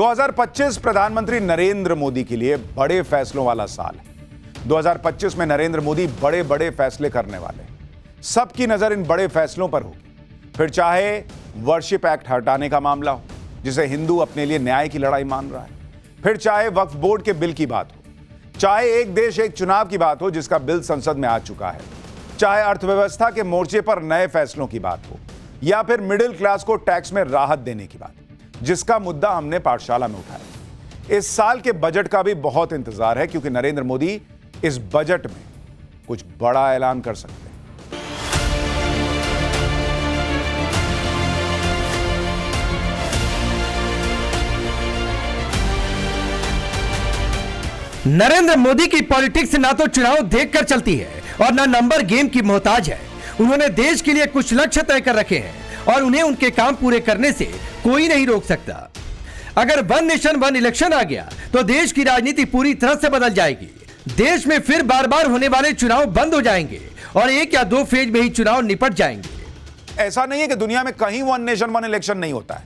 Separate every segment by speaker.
Speaker 1: 2025 प्रधानमंत्री नरेंद्र मोदी के लिए बड़े फैसलों वाला साल है। 2025 में नरेंद्र मोदी बड़े बड़े फैसले करने वाले हैं। सबकी नजर इन बड़े फैसलों पर होगी। फिर चाहे वर्शिप एक्ट हटाने का मामला हो, जिसे हिंदू अपने लिए न्याय की लड़ाई मान रहा है, फिर चाहे वक्फ बोर्ड के बिल की बात हो, चाहे एक देश एक चुनाव की बात हो जिसका बिल संसद में आ चुका है, चाहे अर्थव्यवस्था के मोर्चे पर नए फैसलों की बात हो, या फिर मिडिल क्लास को टैक्स में राहत देने की बात, जिसका मुद्दा हमने पाठशाला में उठाया। इस साल के बजट का भी बहुत इंतजार है, क्योंकि नरेंद्र मोदी इस बजट में कुछ बड़ा ऐलान कर सकते हैं।
Speaker 2: नरेंद्र मोदी की पॉलिटिक्स ना तो चुनाव देखकर चलती है और ना नंबर गेम की मोहताज है। उन्होंने देश के लिए कुछ लक्ष्य तय कर रखे हैं और उन्हें उनके काम पूरे करने से कोई नहीं रोक सकता। अगर वन नेशन वन इलेक्शन आ गया तो देश की राजनीति पूरी तरह से बदल जाएगी। देश में फिर बार बार होने वाले चुनाव बंद हो जाएंगे और 1 या 2 फेज में ही चुनाव निपट जाएंगे।
Speaker 1: ऐसा नहीं है कि दुनिया में कहीं वन नेशन वन इलेक्शन नहीं होता है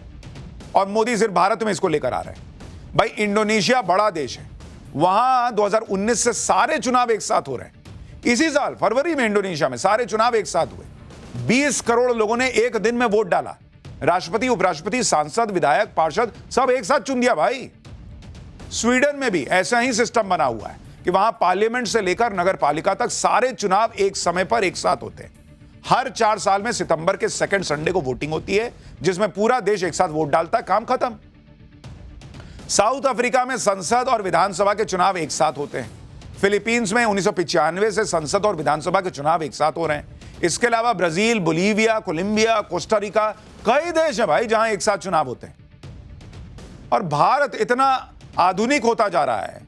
Speaker 1: और मोदी सिर्फ भारत में इसको लेकर आ रहे हैं। भाई, इंडोनेशिया बड़ा देश है, वहां 2019 से सारे चुनाव एक साथ हो रहे हैं। इसी साल फरवरी में इंडोनेशिया में सारे चुनाव एक साथ हुए। 20 करोड़ लोगों ने एक दिन में वोट डाला। राष्ट्रपति, उपराष्ट्रपति, सांसद, विधायक, पार्षद सब एक साथ चुन दिया। भाई, स्वीडन में भी ऐसा ही सिस्टम बना हुआ है कि वहां पार्लियामेंट से लेकर नगर पालिका तक सारे चुनाव एक समय पर एक साथ होते हैं। हर 4 साल में सितंबर के सेकंड संडे को वोटिंग होती है, जिसमें पूरा देश एक साथ वोट डालता है। काम खत्म। साउथ अफ्रीका में संसद और विधानसभा के चुनाव एक साथ होते हैं। फिलीपींस में 1995 से संसद और विधानसभा के चुनाव एक साथ हो रहे हैं। इसके अलावा Brazil, Bolivia, Colombia, Costa Rica, कई देश हैं भाई जहां एक साथ चुनाव होते हैं। और भारत इतना आधुनिक होता जा रहा है,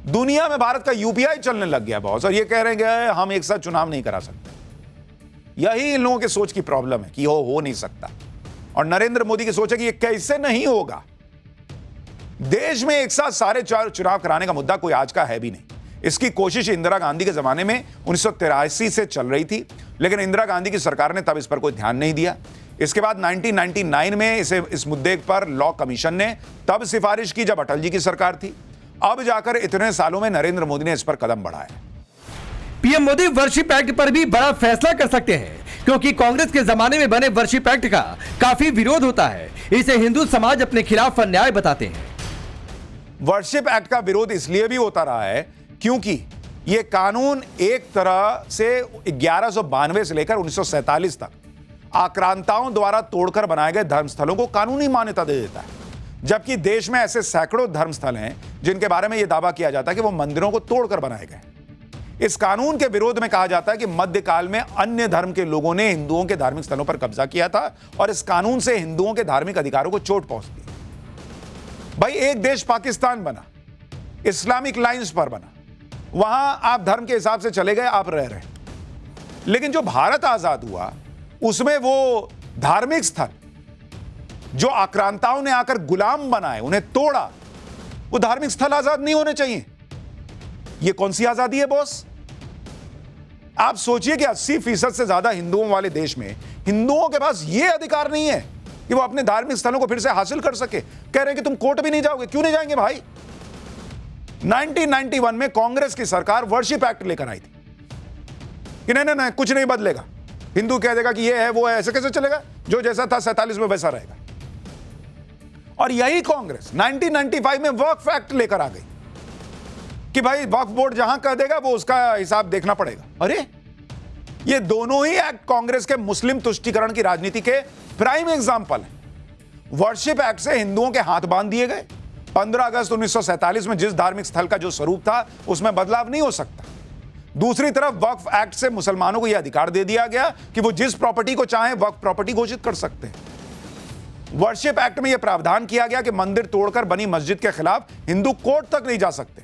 Speaker 1: दुनिया में भारत का यूपीआई चलने लग गया बहुत, और ये कह रहे हैं कि हम एक साथ चुनाव नहीं करा सकते। यही इन लोगों की सोच की प्रॉब्लम है कि हो नहीं सकता। और नरेंद्र मोदी की सोच है कि ये कैसे नहीं होगा। देश में एक साथ सारे 4 चुनाव कराने का मुद्दा कोई आज का है भी नहीं। इसकी कोशिश इंदिरा गांधी के जमाने में 1983 से चल रही थी, लेकिन इंदिरा गांधी की सरकार ने तब इस पर कोई ध्यान नहीं दिया। इसके बाद 1999 में इस मुद्दे पर लॉ कमीशन ने तब सिफारिश की, जब अटल जी की सरकार थी। अब जाकर इतने सालों में नरेंद्र मोदी ने इस पर कदम बढ़ाया।
Speaker 2: पीएम मोदी वर्शिप एक्ट पर भी बड़ा फैसला कर सकते हैं, क्योंकि कांग्रेस के जमाने में बने वर्शिप एक्ट का काफी विरोध होता है। इसे हिंदू समाज अपने खिलाफ अन्याय बताते हैं।
Speaker 1: वर्शिप एक्ट का विरोध इसलिए भी होता रहा है क्योंकि यह कानून एक तरह से 1192 से लेकर 1947 तक आक्रांताओं द्वारा तोड़कर बनाए गए धर्मस्थलों को कानूनी मान्यता दे देता है। जबकि देश में ऐसे सैकड़ों धर्मस्थल हैं जिनके बारे में यह दावा किया जाता है कि वो मंदिरों को तोड़कर बनाए गए। इस कानून के विरोध में कहा जाता है कि मध्यकाल में अन्य धर्म के लोगों ने हिंदुओं के धार्मिक स्थलों पर कब्जा किया था और इस कानून से हिंदुओं के धार्मिक अधिकारों को चोट पहुंचती। भाई, एक देश पाकिस्तान बना, इस्लामिक लाइंस पर बना, वहां आप धर्म के हिसाब से चले गए, आप रह रहे। लेकिन जो भारत आजाद हुआ उसमें वो धार्मिक स्थल जो आक्रांताओं ने आकर गुलाम बनाए, उन्हें तोड़ा, वो धार्मिक स्थल आजाद नहीं होने चाहिए। ये कौन सी आजादी है बॉस? आप सोचिए कि 80% से ज्यादा हिंदुओं वाले देश में हिंदुओं के पास यह अधिकार नहीं है कि वो अपने धार्मिक स्थलों को फिर से हासिल कर सके। कह रहे हैं कि तुम कोर्ट भी नहीं जाओगे। क्यों नहीं जाएंगे भाई? 1991 में कांग्रेस की सरकार वर्शिप एक्ट लेकर आई थी कि नहीं, कुछ नहीं बदलेगा। हिंदू कह देगा कि ये है वो है, ऐसे कैसे चलेगा? जो जैसा था 47 में वैसा रहेगा। और यही कांग्रेस 1995 में वक्फ एक्ट लेकर आ गई कि भाई वक्फ बोर्ड जहां कह देगा वो उसका हिसाब देखना पड़ेगा। अरे, ये दोनों ही एक्ट कांग्रेस के मुस्लिम तुष्टीकरण की राजनीति के प्राइम एग्जाम्पल हैं। वर्शिप एक्ट से हिंदुओं के हाथ बांध दिए गए। 15 अगस्त 1947 में जिस धार्मिक स्थल का जो स्वरूप था उसमें बदलाव नहीं हो सकता। दूसरी तरफ वक्फ एक्ट से मुसलमानों को यह अधिकार दे दिया गया कि वो जिस प्रॉपर्टी को चाहे वक्फ प्रॉपर्टी घोषित कर सकते हैं। वर्शिप एक्ट में यह प्रावधान किया गया कि मंदिर तोड़कर बनी मस्जिद के खिलाफ हिंदू कोर्ट तक नहीं जा सकते।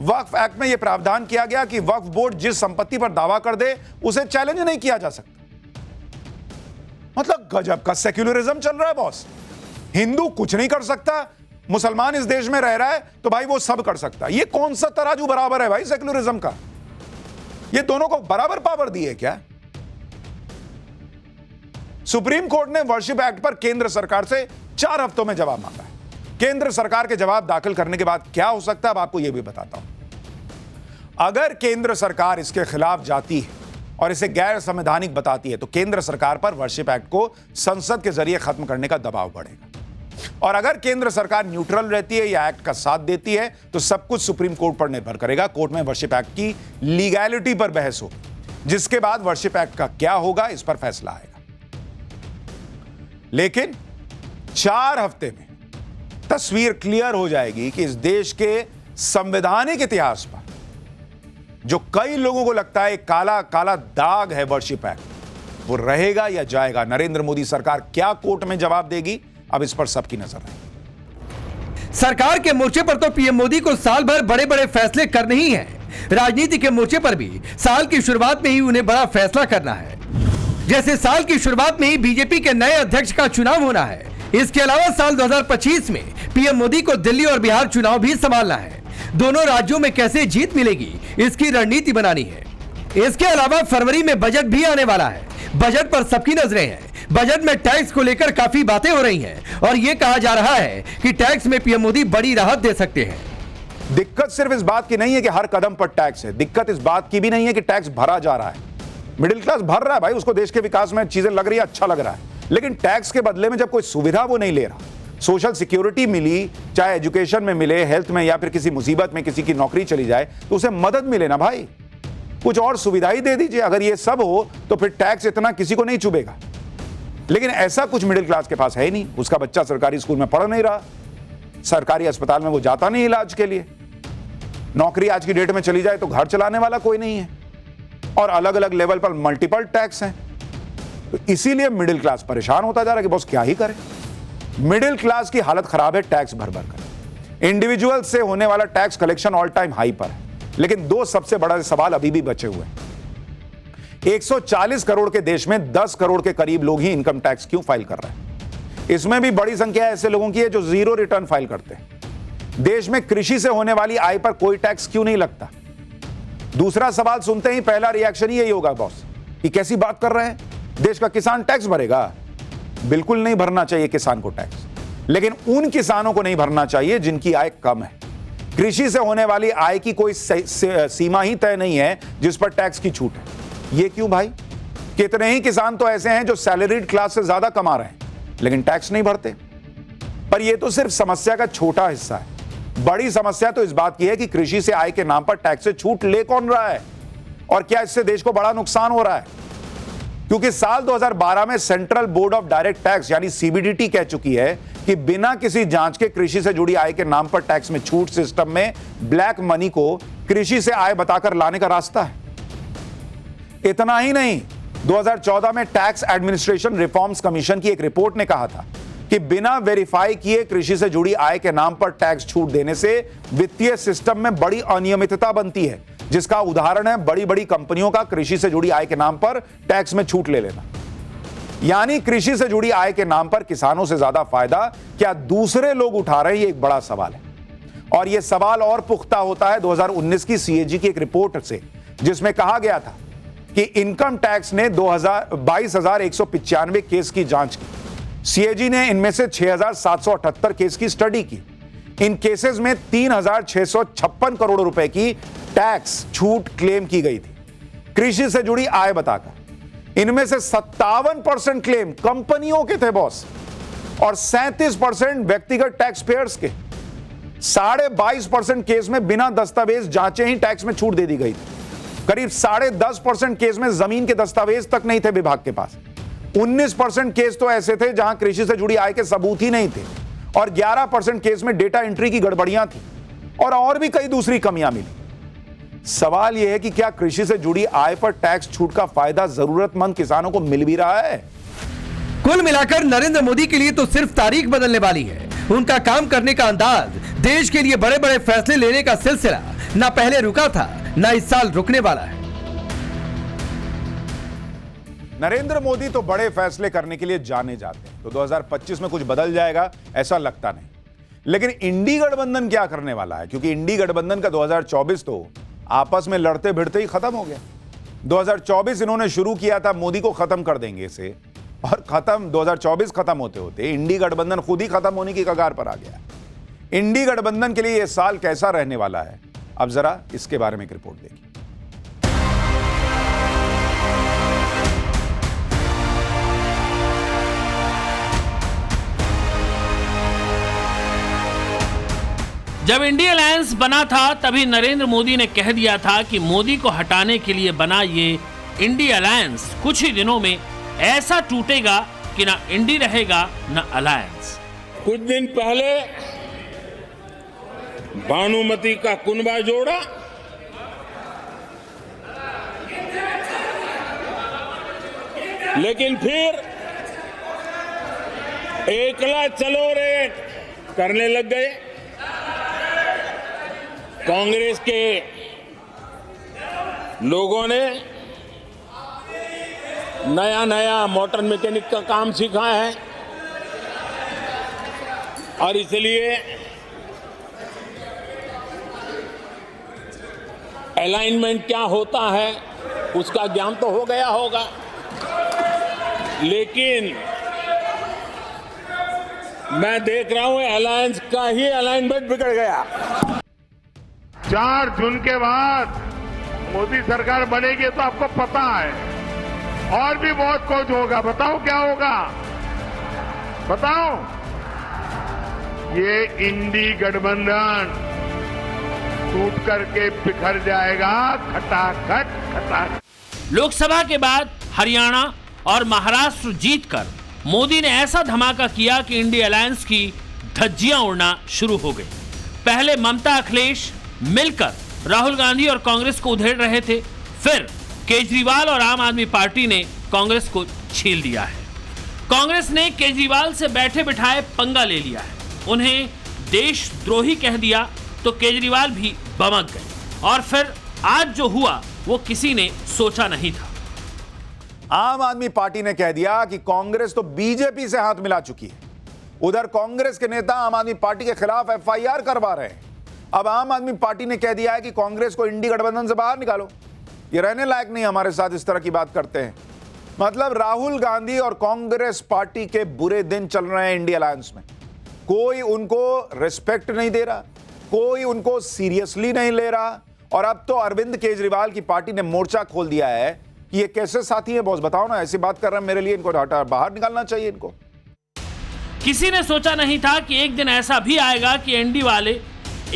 Speaker 1: वक्फ एक्ट में यह प्रावधान किया गया कि वक्फ बोर्ड जिस संपत्ति पर दावा कर दे उसे चैलेंज नहीं किया जा सकता। मतलब गजब का सेक्युलरिज्म चल रहा है बॉस। हिंदू कुछ नहीं कर सकता, मुसलमान इस देश में रह रहा है तो भाई वो सब कर सकता है। ये कौन सा तराजू बराबर है भाई सेक्युलरिज्म का? ये दोनों को बराबर पावर दी है क्या? सुप्रीम कोर्ट ने वर्शिप एक्ट पर केंद्र सरकार से 4 हफ्तों में जवाब मांगा है। केंद्र सरकार के जवाब दाखिल करने के बाद क्या हो सकता है, अब आपको यह भी बताता हूं। अगर केंद्र सरकार इसके खिलाफ जाती है और इसे गैर संवैधानिक बताती है तो केंद्र सरकार पर वर्शिप एक्ट को संसद के जरिए खत्म करने का दबाव बढ़ेगा। और अगर केंद्र सरकार न्यूट्रल रहती है या एक्ट का साथ देती है तो सब कुछ सुप्रीम कोर्ट पर निर्भर करेगा। कोर्ट में वर्शिप एक्ट की लीगैलिटी पर बहस होगी, जिसके बाद वर्शिप एक्ट का क्या होगा इस पर फैसला आएगा। लेकिन 4 हफ्ते में तस्वीर क्लियर हो जाएगी कि इस देश के संवैधानिक इतिहास पर जो कई लोगों को लगता है काला काला दाग है वर्शिप एक्ट, वो रहेगा या जाएगा। नरेंद्र मोदी सरकार क्या कोर्ट में जवाब देगी, अब इस पर सबकी नजर है।
Speaker 2: सरकार के मोर्चे पर तो पीएम मोदी को साल भर बड़े बड़े फैसले करने ही हैं। राजनीति के मोर्चे पर भी साल की शुरुआत में ही उन्हें बड़ा फैसला करना है। जैसे साल की शुरुआत में ही बीजेपी के नए अध्यक्ष का चुनाव होना है। इसके अलावा साल 2025 में पीएम मोदी को दिल्ली और बिहार चुनाव भी संभालना है। दोनों राज्यों में कैसे जीत मिलेगी, इसकी रणनीति बनानी है। इसके अलावा फरवरी में बजट भी आने वाला है। बजट पर सबकी नजरें हैं। बजट में टैक्स को लेकर काफी बातें हो रही हैं और यह कहा जा रहा है कि टैक्स में पीएम मोदी बड़ी राहत दे सकते हैं।
Speaker 1: दिक्कत सिर्फ इस बात की नहीं है कि हर कदम पर टैक्स है, दिक्कत इस बात की भी नहीं है कि टैक्स भरा जा रहा है। मिडिल क्लास भर रहा है भाई, उसको देश के विकास में चीजें लग रही है, अच्छा लग रहा है, लेकिन टैक्स के बदले में जब कोई सुविधा वो नहीं ले रहा, सोशल सिक्योरिटी मिली, चाहे एजुकेशन में मिले, हेल्थ में, या फिर किसी मुसीबत में किसी की नौकरी चली जाए तो उसे मदद मिले ना भाई, कुछ और सुविधा ही दे दीजिए। अगर ये सब हो तो फिर टैक्स इतना किसी को नहीं चुभेगा। लेकिन ऐसा कुछ मिडिल क्लास के पास है ही नहीं। उसका बच्चा सरकारी स्कूल में पढ़ नहीं रहा, सरकारी अस्पताल में वो जाता नहीं इलाज के लिए, नौकरी आज की डेट में चली जाए तो घर चलाने वाला कोई नहीं है, और अलग अलग लेवल पर मल्टीपल टैक्स हैं। तो इसीलिए मिडिल क्लास परेशान होता जा रहा है कि बॉस क्या ही करे। मिडिल क्लास की हालत खराब है टैक्स भर भर कर। इंडिविजुअल से होने वाला tax collection all time high पर है, लेकिन 2 सबसे बड़ा सवाल अभी भी बचे हुए हैं। 140 करोड़ के देश में 10 करोड़ के करीब लोग ही इनकम टैक्स क्यों फाइल कर रहे हैं? इसमें भी बड़ी संख्या ऐसे लोगों की है जो 0 रिटर्न फाइल करते हैं। देश में कृषि से होने वाली आय पर कोई टैक्स क्यों नहीं लगता? दूसरा सवाल सुनते ही पहला रिएक्शन यही होगा, बॉस ये कैसी बात कर रहे हैं, देश का किसान टैक्स भरेगा? बिल्कुल नहीं भरना चाहिए किसान को टैक्स, लेकिन उन किसानों को नहीं भरना चाहिए जिनकी आय कम है। कृषि से होने वाली आय की कोई सीमा ही तय नहीं है जिस पर टैक्स की छूट है। ये क्यों भाई? कितने ही किसान तो ऐसे हैं जो सैलरीड क्लास से ज्यादा कमा रहे हैं लेकिन टैक्स नहीं भरते। पर यह तो सिर्फ समस्या का छोटा हिस्सा है। बड़ी समस्या तो इस बात की है कि कृषि से आय के नाम पर टैक्स से छूट ले कौन रहा है, और क्या इससे देश को बड़ा नुकसान हो रहा है? क्योंकि साल 2012 में central board of direct tax यानी सीबीडीटी कह चुकी है कि बिना किसी जांच के कृषि से जुड़ी आय के नाम पर टैक्स में छूट सिस्टम में ब्लैक मनी को कृषि से आय बताकर लाने का रास्ता है। इतना ही नहीं, 2014 में टैक्स एडमिनिस्ट्रेशन रिफॉर्म्स कमीशन की एक रिपोर्ट ने कहा था कि बिना वेरीफाई किए कृषि से जुड़ी आय के नाम पर टैक्स छूट देने से वित्तीय सिस्टम में बड़ी अनियमितता बनती है, जिसका उदाहरण है बड़ी बड़ी कंपनियों का कृषि से जुड़ी आय के नाम पर टैक्स में छूट ले लेना। यानी कृषि से जुड़ी आय के नाम पर किसानों से ज्यादा फायदा क्या दूसरे लोग उठा रहे हैं, ये एक बड़ा सवाल है। और यह सवाल और पुख्ता होता है 2019 की सीएजी की एक रिपोर्ट से, जिसमें कहा गया था कि इनकम टैक्स ने 22,195 केस की जांच की। सीएजी ने इनमें से 6,778 केस की स्टडी की। इन केसेस में 3,656 करोड़ रुपए की टैक्स छूट क्लेम की गई थी कृषि से जुड़ी आय बताकर। इनमें से 57% क्लेम कंपनियों के थे बॉस, और 37% व्यक्तिगत टैक्स पेयर्स के। 22.5% केस में बिना दस्तावेज जांचे ही टैक्स में छूट दे दी गई थी। करीब 10.5% केस में जमीन के दस्तावेज तक नहीं थे विभाग के पास। 19% केस तो ऐसे थे जहां कृषि से जुड़ी आय के सबूत ही नहीं थे, और 11% केस में डेटा एंट्री की गड़बड़ियां थी, और भी कई दूसरी कमियां मिली। सवाल यह है कि क्या कृषि से जुड़ी आय पर टैक्स छूट का फायदा जरूरतमंद किसानों को मिल भी रहा है?
Speaker 2: कुल मिलाकर नरेंद्र मोदी के लिए तो सिर्फ तारीख बदलने वाली है। उनका काम करने का अंदाज, देश के लिए बड़े बड़े फैसले लेने का सिलसिला ना पहले रुका था ना इस साल रुकने वाला है।
Speaker 1: नरेंद्र मोदी तो बड़े फैसले करने के लिए जाने जाते हैं, तो 2025 में कुछ बदल जाएगा ऐसा लगता नहीं। लेकिन इंडी गठबंधन क्या करने वाला है? क्योंकि इंडी गठबंधन का 2024 तो आपस में लड़ते भिड़ते ही खत्म हो गया। 2024 इन्होंने शुरू किया था मोदी को खत्म कर देंगे इसे, और 2024 खत्म होते होते इंडी गठबंधन खुद ही खत्म होने की कगार पर आ गया। इंडी गठबंधन के लिए यह साल कैसा रहने वाला है, अब जरा इसके बारे में एक रिपोर्ट देखिए।
Speaker 3: जब इंडिया अलायंस बना था तभी नरेंद्र मोदी ने कह दिया था कि मोदी को हटाने के लिए बना ये इंडिया अलायंस कुछ ही दिनों में ऐसा टूटेगा कि ना इंडी रहेगा ना अलायंस।
Speaker 4: कुछ दिन पहले भानुमति का कुनबा जोड़ा, लेकिन फिर एकला चलो रे करने लग गए। कांग्रेस के लोगों ने नया नया मोटर मैकेनिक का काम सीखा है और इसलिए अलाइनमेंट क्या होता है उसका ज्ञान तो हो गया होगा, लेकिन मैं देख रहा हूं अलायंस का ही अलाइनमेंट बिगड़ गया।
Speaker 5: 4 जून के बाद मोदी सरकार बनेगी तो आपको पता है और भी बहुत कुछ होगा। बताओ क्या होगा, बताओ। ये इंडी गठबंधन टूट करके बिखर जाएगा, खटाखट खटाखट।
Speaker 3: लोकसभा के बाद हरियाणा और महाराष्ट्र जीतकर मोदी ने ऐसा धमाका किया कि इंडिया अलायंस की धज्जियां उड़ना शुरू हो गई। पहले ममता अखिलेश मिलकर राहुल गांधी और कांग्रेस को उधेड़ रहे थे, फिर केजरीवाल और आम आदमी पार्टी ने कांग्रेस को छील दिया है। कांग्रेस ने केजरीवाल से बैठे बिठाए पंगा ले लिया है, उन्हें देशद्रोही कह दिया तो केजरीवाल भी बमक गए और फिर आज जो हुआ वो किसी ने सोचा नहीं था।
Speaker 1: आम आदमी पार्टी ने कह दिया कि कांग्रेस तो बीजेपी से हाथ मिला चुकी है। उधर कांग्रेस के नेता आम आदमी पार्टी के खिलाफ एफआईआर करवा रहे हैं। अब आम आदमी पार्टी ने कह दिया है कि कांग्रेस को इंडी गठबंधन से बाहर निकालो, ये रहने लायक नहीं, हमारे साथ इस तरह की बात करते हैं। मतलब राहुल गांधी और कांग्रेस पार्टी के बुरे दिन चल रहे हैं इंडिया अलायंस में। कोई उनको रिस्पेक्ट नहीं दे रहा, कोई उनको सीरियसली नहीं ले रहा। और अब तो अरविंद केजरीवाल की पार्टी ने मोर्चा खोल दिया है कि ये कैसे साथी है बॉस, बताओ ना, ऐसी बात कर रहे हैं मेरे लिए, इनको हटा बाहर निकालना चाहिए इनको।
Speaker 3: किसी ने सोचा नहीं था कि एक दिन ऐसा भी आएगा कि एनडी वाले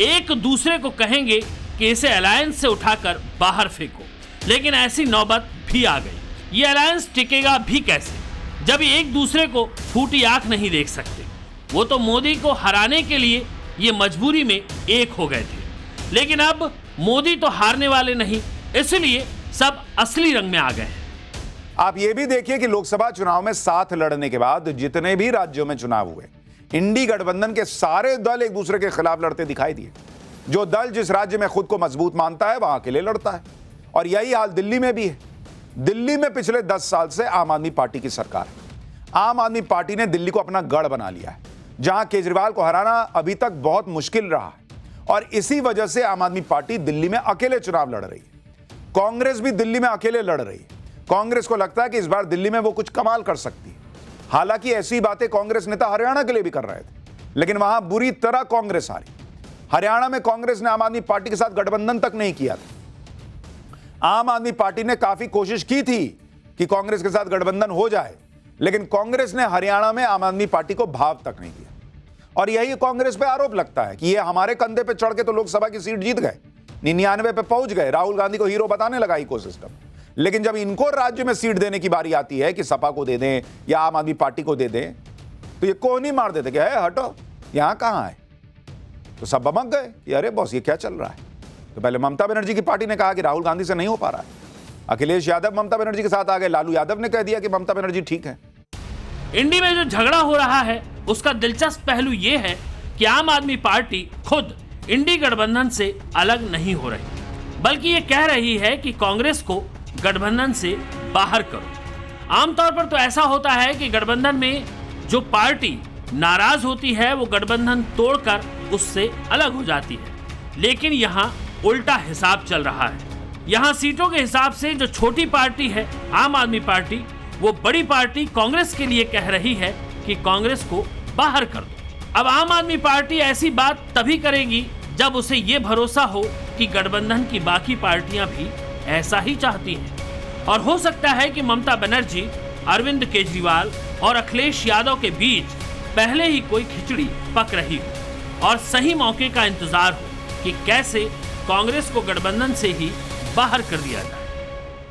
Speaker 3: एक दूसरे को कहेंगे कि इसे अलायंस से उठाकर बाहर फेंको, लेकिन ऐसी नौबत भी आ गई। ये अलायंस टिकेगा भी कैसे जब ये एक दूसरे को फूटी आंख नहीं देख सकते। वो तो मोदी को हराने के लिए ये मजबूरी में एक हो गए थे, लेकिन अब मोदी तो हारने वाले नहीं, इसलिए सब असली रंग में आ गए हैं।
Speaker 1: आप ये भी देखिए कि लोकसभा चुनाव में साथ लड़ने के बाद जितने भी राज्यों में चुनाव हुए, इंडी गठबंधन के सारे दल एक दूसरे के खिलाफ लड़ते दिखाई दिए। जो दल जिस राज्य में खुद को मजबूत मानता है वहां के लिए लड़ता है, और यही हाल दिल्ली में भी है। दिल्ली में पिछले 10 साल से आम आदमी पार्टी की सरकार है। आम आदमी पार्टी ने दिल्ली को अपना गढ़ बना लिया है, जहां केजरीवाल को हराना अभी तक बहुत मुश्किल रहा है, और इसी वजह से आम आदमी पार्टी दिल्ली में अकेले चुनाव लड़ रही है। कांग्रेस भी दिल्ली में अकेले लड़ रही है। कांग्रेस को लगता है कि इस बार दिल्ली में वो कुछ कमाल कर सकती है। हालांकि ऐसी बातें कांग्रेस नेता हरियाणा के लिए भी कर रहे थे, लेकिन वहां बुरी तरह कांग्रेस हारी। हरियाणा में कांग्रेस ने आम आदमी पार्टी के साथ गठबंधन तक नहीं किया था। आम आदमी पार्टी ने काफी कोशिश की थी कि कांग्रेस के साथ गठबंधन हो जाए, लेकिन कांग्रेस ने हरियाणा में आम आदमी पार्टी को भाव तक नहीं दिया। और यही कांग्रेस पे आरोप लगता है कि ये हमारे कंधे पे चढ़ के तो लोकसभा की सीट जीत गए, 99 पे पहुंच गए, राहुल गांधी को हीरो बताने लगा इकोसिस्टम। लेकिन जब इनको राज्य में सीट देने की बारी आती है कि सपा को दे दें या आम आदमी पार्टी को दे दें, तो ये कोहनी मार देते कि हटो, यहां कहां है। तो सब बमक गए कि अरे बॉस ये क्या चल रहा है। तो पहले ममता बनर्जी की पार्टी ने कहा कि राहुल गांधी से नहीं हो पा रहा है। अखिलेश यादव ममता बनर्जी के साथ आ गए, लालू यादव ने कह दिया कि ममता बनर्जी ठीक है।
Speaker 3: इंडी में जो झगड़ा हो रहा है उसका दिलचस्प पहलू यह है कि आम आदमी पार्टी खुद इंडी गठबंधन से अलग नहीं हो रही, बल्कि ये कह रही है कि कांग्रेस को गठबंधन से बाहर करो। आमतौर पर तो ऐसा होता है कि गठबंधन में जो पार्टी नाराज होती है वो गठबंधन तोड़कर उससे अलग हो जाती है, लेकिन यहाँ उल्टा हिसाब चल रहा है। यहाँ सीटों के हिसाब से जो छोटी पार्टी है आम आदमी पार्टी, वो बड़ी पार्टी कांग्रेस के लिए कह रही है कि कांग्रेस को बाहर कर दो। अब आम आदमी पार्टी ऐसी बात तभी करेगी जब उसे ये भरोसा हो कि गठबंधन की बाकी पार्टियां भी ऐसा ही चाहती हैं। और हो सकता है कि ममता बनर्जी, अरविंद केजरीवाल और अखिलेश यादव के बीच पहले ही कोई खिचड़ी पक रही हो और सही मौके का इंतजार हो कि कैसे कांग्रेस को गठबंधन से ही बाहर कर दिया जाए।